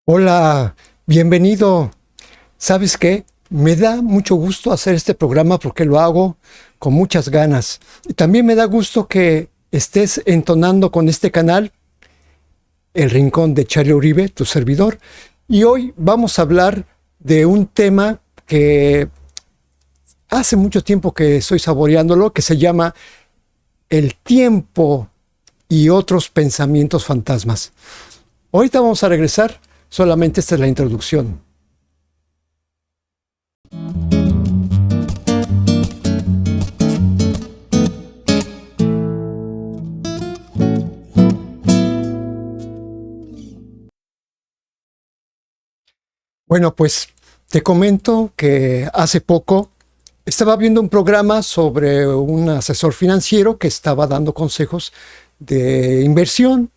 Hola, bienvenido. ¿Sabes qué? Me da mucho gusto hacer este programa porque lo hago con muchas ganas. Y también me da gusto que estés entonando con este canal, El Rincón de Charlie Uribe, tu servidor. Y hoy vamos a hablar de un tema que hace mucho tiempo que estoy saboreándolo, que se llama el tiempo y otros pensamientos fantasmas. Ahorita vamos a regresar, solamente esta es la introducción. Bueno, pues te comento que hace poco estaba viendo un programa sobre un asesor financiero que estaba dando consejos de inversión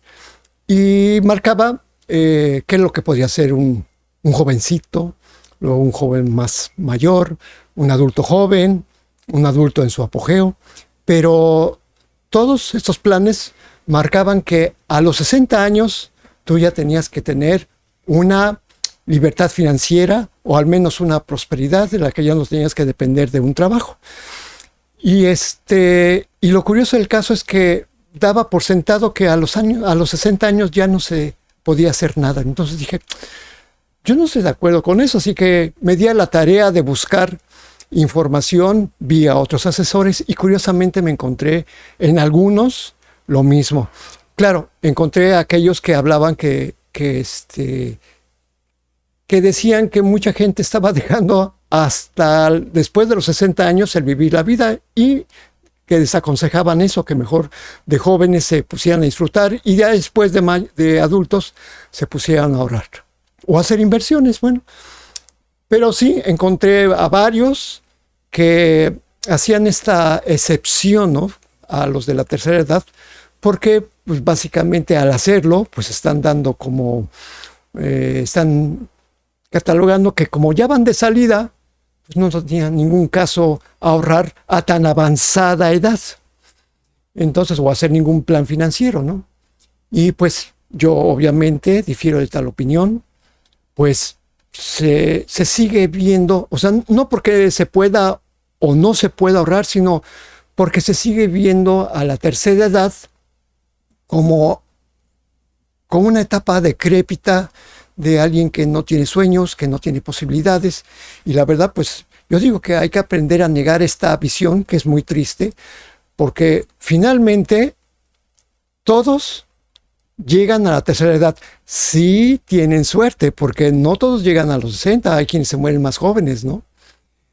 y marcaba qué es lo que podía hacer un jovencito, luego un joven más mayor, un adulto joven, un adulto en su apogeo, pero todos estos planes marcaban que a los 60 años tú ya tenías que tener una libertad financiera o al menos una prosperidad de la que ya no tenías que depender de un trabajo. Y lo curioso del caso es que daba por sentado que a los 60 años ya no se podía hacer nada. Entonces dije, yo no estoy de acuerdo con eso, así que me di a la tarea de buscar información vía otros asesores y curiosamente me encontré en algunos lo mismo. Claro, encontré aquellos que hablaban que decían que mucha gente estaba dejando hasta después de los 60 años el vivir la vida y que desaconsejaban eso, que mejor de jóvenes se pusieran a disfrutar y ya después de adultos se pusieran a ahorrar o a hacer inversiones. Bueno, pero sí encontré a varios que hacían esta excepción, ¿no?, a los de la tercera edad, porque pues, básicamente al hacerlo, pues están dando como, están catalogando que como ya van de salida, pues no tenía ningún caso ahorrar a tan avanzada edad. Entonces, o hacer ningún plan financiero, ¿no? Y pues yo obviamente difiero de tal opinión, pues se sigue viendo, o sea, no porque se pueda o no se pueda ahorrar, sino porque se sigue viendo a la tercera edad como una etapa decrépita de alguien que no tiene sueños, que no tiene posibilidades. Y la verdad, pues yo digo que hay que aprender a negar esta visión, que es muy triste, porque finalmente todos llegan a la tercera edad. Sí tienen suerte, porque no todos llegan a los 60, hay quienes se mueren más jóvenes, ¿no?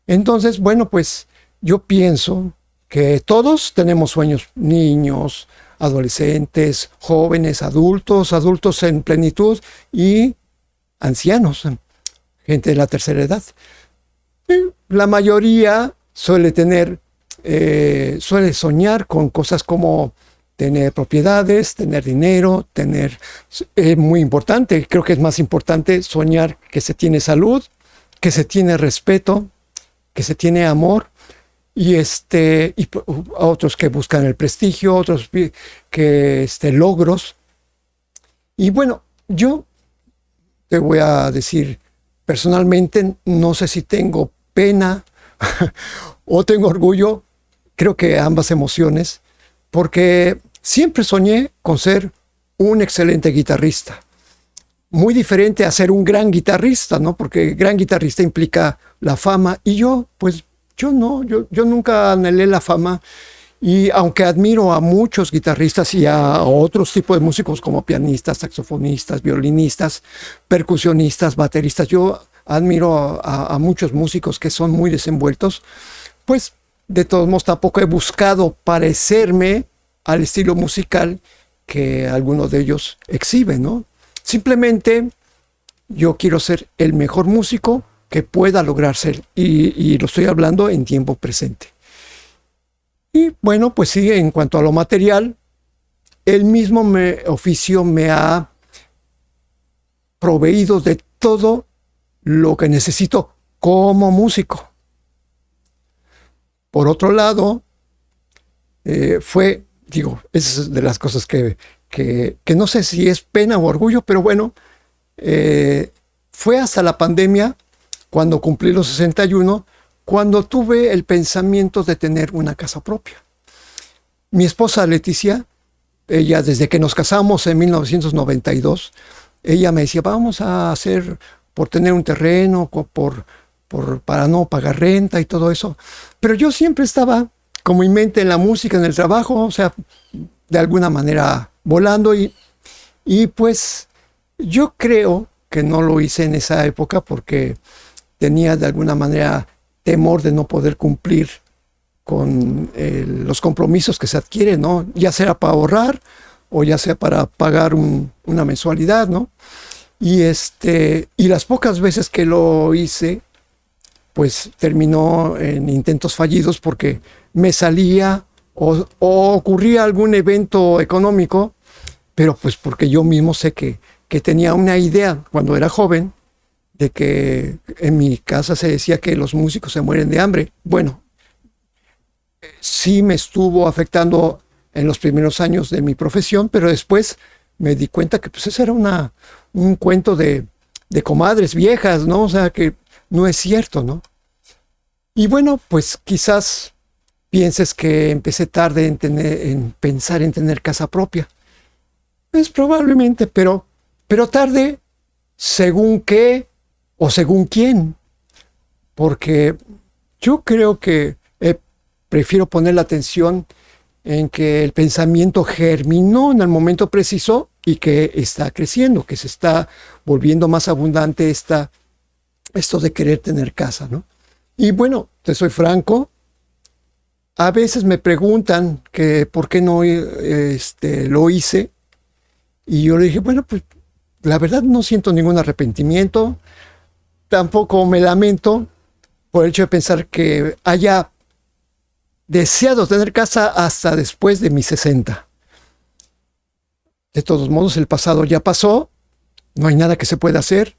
Entonces, bueno, pues yo pienso que todos tenemos sueños, niños, adolescentes, jóvenes, adultos en plenitud y ancianos, gente de la tercera edad. La mayoría suele soñar con cosas como tener propiedades, tener dinero, muy importante, creo que es más importante soñar que se tiene salud, que se tiene respeto, que se tiene amor, y a otros que buscan el prestigio, otros que logros. Y bueno, yo te voy a decir, personalmente no sé si tengo pena o tengo orgullo, creo que ambas emociones, porque siempre soñé con ser un excelente guitarrista. Muy diferente a ser un gran guitarrista, ¿no? Porque gran guitarrista implica la fama y yo, pues yo no, yo nunca anhelé la fama. Y aunque admiro a muchos guitarristas y a otros tipos de músicos como pianistas, saxofonistas, violinistas, percusionistas, bateristas, yo admiro a muchos músicos que son muy desenvueltos, pues de todos modos tampoco he buscado parecerme al estilo musical que algunos de ellos exhiben, ¿no? Simplemente yo quiero ser el mejor músico que pueda lograr ser y lo estoy hablando en tiempo presente. Y bueno, pues sí, en cuanto a lo material, el mismo oficio me ha proveído de todo lo que necesito como músico. Por otro lado, es de las cosas que no sé si es pena o orgullo, pero bueno, Fue hasta la pandemia, cuando cumplí los 61, cuando tuve el pensamiento de tener una casa propia. Mi esposa Leticia, ella desde que nos casamos en 1992, ella me decía, vamos a hacer por tener un terreno, para no pagar renta y todo eso. Pero yo siempre estaba con mi mente en la música, en el trabajo, o sea, de alguna manera volando y pues yo creo que no lo hice en esa época porque tenía de alguna manera temor de no poder cumplir con los compromisos que se adquieren, ¿no? Ya sea para ahorrar o ya sea para pagar una mensualidad, ¿no? Y las pocas veces que lo hice, pues terminó en intentos fallidos porque me salía o ocurría algún evento económico, pero pues porque yo mismo sé que tenía una idea cuando era joven de que en mi casa se decía que los músicos se mueren de hambre. Bueno, sí me estuvo afectando en los primeros años de mi profesión, pero después me di cuenta que pues ese era un cuento de comadres viejas, ¿no? O sea, que no es cierto, ¿no? Y bueno, pues quizás pienses que empecé tarde en pensar en tener casa propia. Pues probablemente, pero tarde según qué o según quién. Porque yo creo que prefiero poner la atención en que el pensamiento germinó en el momento preciso y que está creciendo, que se está volviendo más abundante esto de querer tener casa, ¿no? Y bueno, te soy franco, a veces me preguntan que por qué no lo hice y yo le dije, bueno, pues la verdad no siento ningún arrepentimiento, tampoco me lamento por el hecho de pensar que haya deseado tener casa hasta después de mis 60. De todos modos, el pasado ya pasó, no hay nada que se pueda hacer.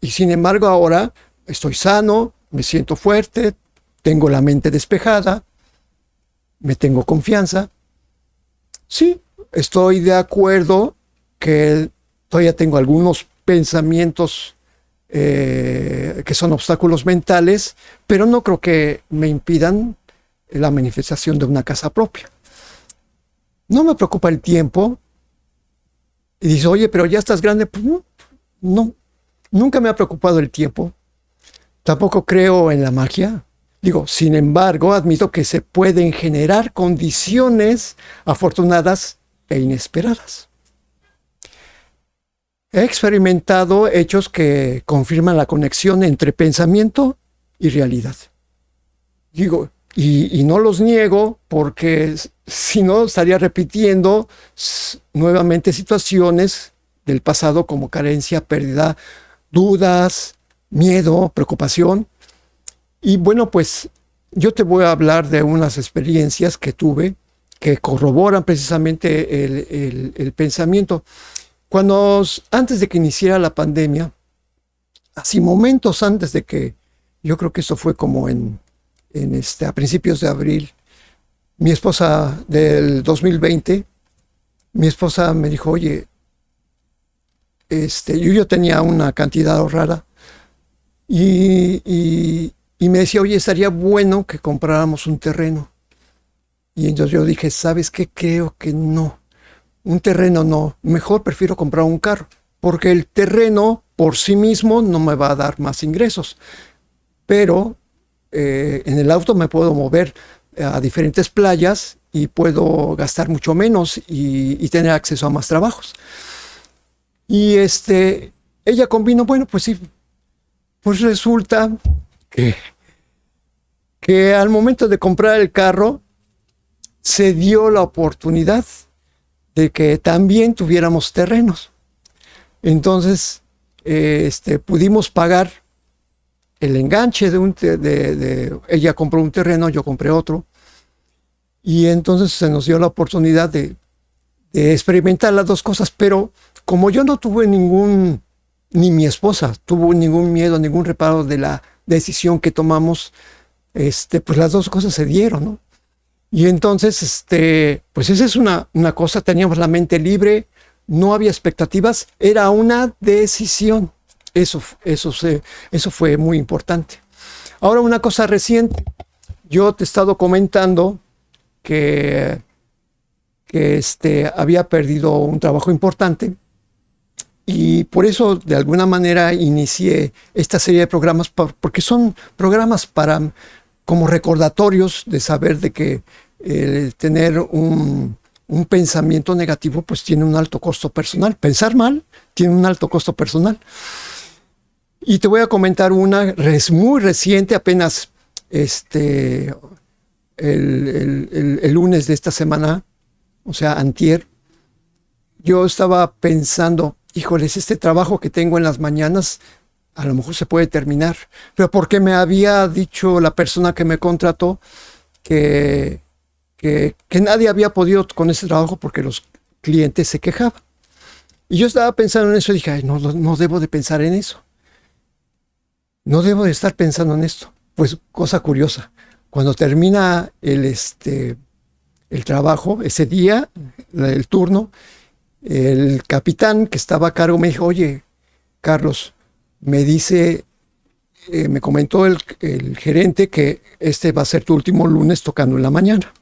Y sin embargo, ahora estoy sano, me siento fuerte, tengo la mente despejada, me tengo confianza. Sí, estoy de acuerdo que todavía tengo algunos pensamientos que son obstáculos mentales, pero no creo que me impidan la manifestación de una casa propia. No me preocupa el tiempo. Y dice, oye, pero ya estás grande. Pues no, nunca me ha preocupado el tiempo. Tampoco creo en la magia. Digo, sin embargo, admito que se pueden generar condiciones afortunadas e inesperadas. He experimentado hechos que confirman la conexión entre pensamiento y realidad. Digo, y no los niego porque si no estaría repitiendo nuevamente situaciones del pasado como carencia, pérdida, dudas, miedo, preocupación. Y bueno, pues yo te voy a hablar de unas experiencias que tuve que corroboran precisamente el pensamiento. Antes de que iniciara la pandemia, así momentos antes de que, yo creo que esto fue como a principios de abril, mi esposa del 2020, mi esposa me dijo, oye, yo tenía una cantidad ahorrada y me decía, oye, estaría bueno que compráramos un terreno. Y entonces yo dije, ¿sabes qué? Creo que no. Un terreno no. Mejor prefiero comprar un carro, porque el terreno por sí mismo no me va a dar más ingresos. Pero en el auto me puedo mover a diferentes playas y puedo gastar mucho menos y tener acceso a más trabajos. Y ella combinó, bueno, pues sí, pues resulta que al momento de comprar el carro se dio la oportunidad de que también tuviéramos terrenos. Entonces, pudimos pagar el enganche ella compró un terreno, yo compré otro, y entonces se nos dio la oportunidad de experimentar las dos cosas, pero como yo no tuve ni mi esposa tuvo ningún miedo, ningún reparo de la decisión que tomamos, pues las dos cosas se dieron, ¿no? Y entonces, pues esa es una cosa, teníamos la mente libre, no había expectativas, era una decisión. Eso fue muy importante. Ahora, una cosa reciente. Yo te he estado comentando que había perdido un trabajo importante y por eso de alguna manera inicié esta serie de programas porque son programas como recordatorios de saber de que tener un pensamiento negativo pues tiene un alto costo personal. Pensar mal tiene un alto costo personal. Y te voy a comentar una muy reciente, apenas el lunes de esta semana, o sea, antier. Yo estaba pensando, híjoles, este trabajo que tengo en las mañanas a lo mejor se puede terminar, pero porque me había dicho la persona que me contrató que nadie había podido con ese trabajo porque los clientes se quejaban. Y yo estaba pensando en eso y dije, ay, no debo de pensar en eso. No debo de estar pensando en esto. Pues cosa curiosa, cuando termina el trabajo, ese día, el turno, el capitán que estaba a cargo me dijo, oye, Carlos, me dice, me comentó el gerente que este va a ser tu último lunes tocando en la mañana.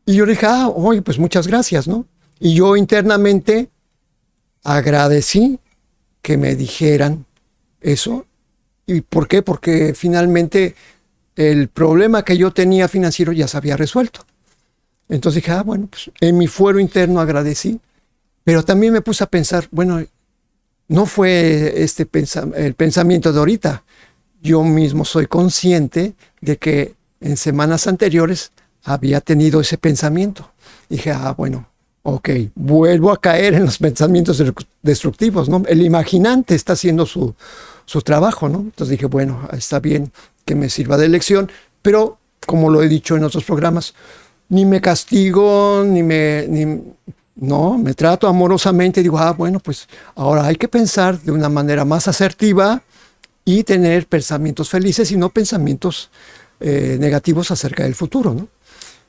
Y yo le dije, oye, pues muchas gracias, ¿no? Y yo internamente agradecí que me dijeran eso. ¿Y por qué? Porque finalmente el problema que yo tenía financiero ya se había resuelto. Entonces dije, bueno, pues en mi fuero interno agradecí, pero también me puse a pensar, bueno, no fue el pensamiento de ahorita. Yo mismo soy consciente de que en semanas anteriores había tenido ese pensamiento. Dije, bueno, ok, vuelvo a caer en los pensamientos destructivos, ¿no? El imaginante está haciendo su trabajo, ¿no? Entonces dije, bueno, está bien que me sirva de lección, pero como lo he dicho en otros programas, ni me castigo, no, me trato amorosamente y digo, bueno, pues ahora hay que pensar de una manera más asertiva y tener pensamientos felices y no pensamientos negativos acerca del futuro, ¿no?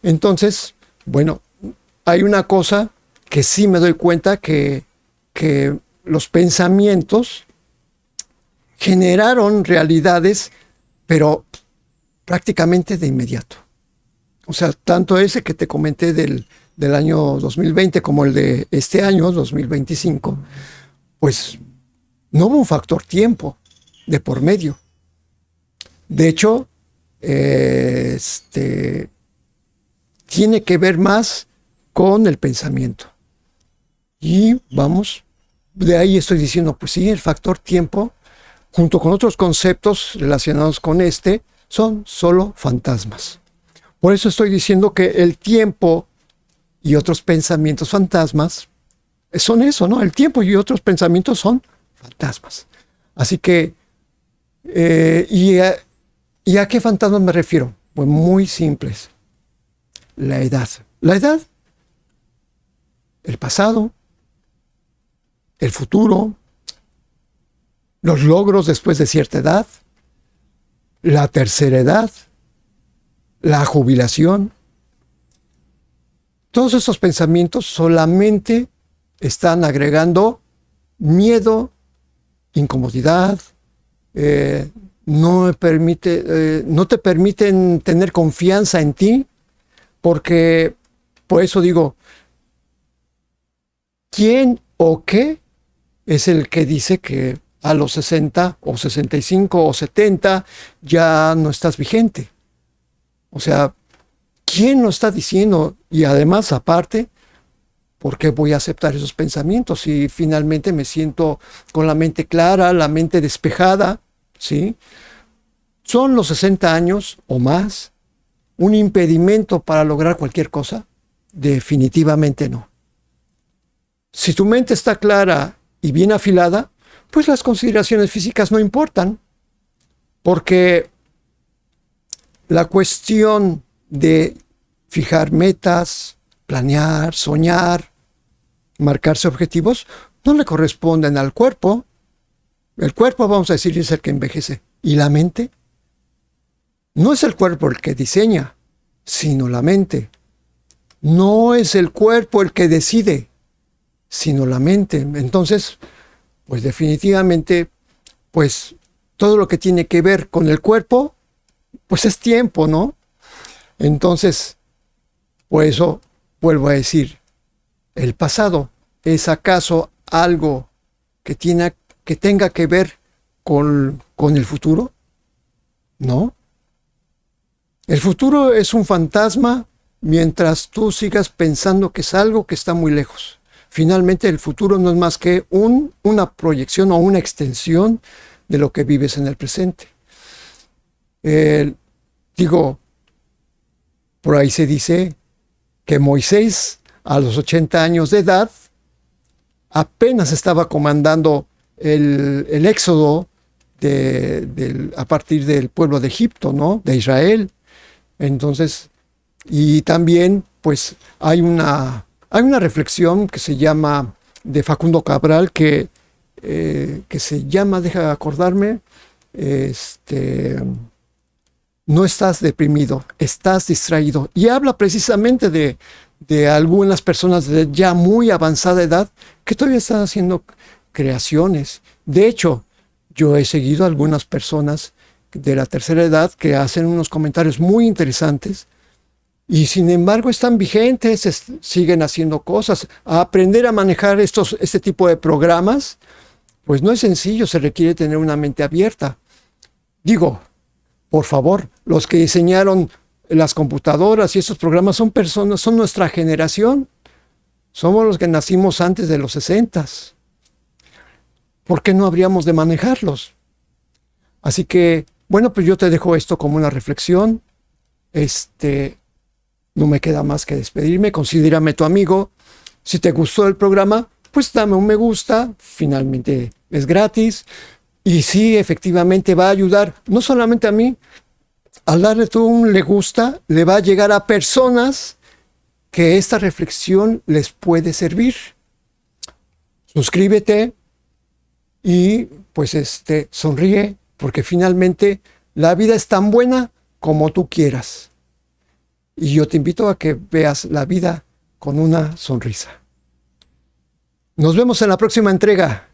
Entonces, bueno, hay una cosa que sí me doy cuenta que los pensamientos generaron realidades, pero prácticamente de inmediato. O sea, tanto ese que te comenté del año 2020 como el de este año, 2025, pues no hubo un factor tiempo de por medio. De hecho, tiene que ver más con el pensamiento. Y vamos, de ahí estoy diciendo, pues sí, el factor tiempo, junto con otros conceptos relacionados con son solo fantasmas. Por eso estoy diciendo que el tiempo y otros pensamientos fantasmas son eso, ¿no? El tiempo y otros pensamientos son fantasmas. Así que, ¿y a qué fantasmas me refiero? Pues muy simples. La edad. La edad, el pasado, el futuro, los logros después de cierta edad, la tercera edad, la jubilación. Todos estos pensamientos solamente están agregando miedo, incomodidad, no te permiten tener confianza en ti, porque por eso digo, ¿quién o qué es el que dice que a los 60 o 65 o 70 ya no estás vigente? O sea, ¿quién lo está diciendo? Y además, aparte, ¿por qué voy a aceptar esos pensamientos si finalmente me siento con la mente clara, la mente despejada? ¿Sí? ¿Son los 60 años o más un impedimento para lograr cualquier cosa? Definitivamente no. Si tu mente está clara y bien afilada, pues las consideraciones físicas no importan, porque la cuestión de fijar metas, planear, soñar, marcarse objetivos, no le corresponden al cuerpo. El cuerpo, vamos a decir, es el que envejece. ¿Y la mente? No es el cuerpo el que diseña, sino la mente. No es el cuerpo el que decide, sino la mente. Entonces, pues definitivamente, pues todo lo que tiene que ver con el cuerpo, pues es tiempo, ¿no? Entonces, por eso vuelvo a decir, ¿el pasado es acaso algo que tenga que ver con el futuro? No. El futuro es un fantasma mientras tú sigas pensando que es algo que está muy lejos. Finalmente, el futuro no es más que una proyección o una extensión de lo que vives en el presente. Digo, por ahí se dice que Moisés, a los 80 años de edad, apenas estaba comandando el éxodo a partir del pueblo de Egipto, ¿no? De Israel. Entonces, y también, pues, hay una reflexión que se llama, de Facundo Cabral, que se llama, deja acordarme, no estás deprimido, estás distraído. Y habla precisamente de algunas personas de ya muy avanzada edad que todavía están haciendo creaciones. De hecho, yo he seguido a algunas personas de la tercera edad que hacen unos comentarios muy interesantes y sin embargo están vigentes, siguen haciendo cosas. A aprender a manejar este tipo de programas, pues no es sencillo, se requiere tener una mente abierta. Digo, por favor, los que diseñaron las computadoras y estos programas son personas, son nuestra generación. Somos los que nacimos antes de los 60s. ¿Por qué no habríamos de manejarlos? Así que, bueno, pues yo te dejo esto como una reflexión. No me queda más que despedirme. Considérame tu amigo. Si te gustó el programa, pues dame un me gusta. Finalmente es gratis. Y sí, efectivamente va a ayudar, no solamente a mí, al darle tú un le gusta, le va a llegar a personas que esta reflexión les puede servir. Suscríbete y pues sonríe, porque finalmente la vida es tan buena como tú quieras. Y yo te invito a que veas la vida con una sonrisa. Nos vemos en la próxima entrega.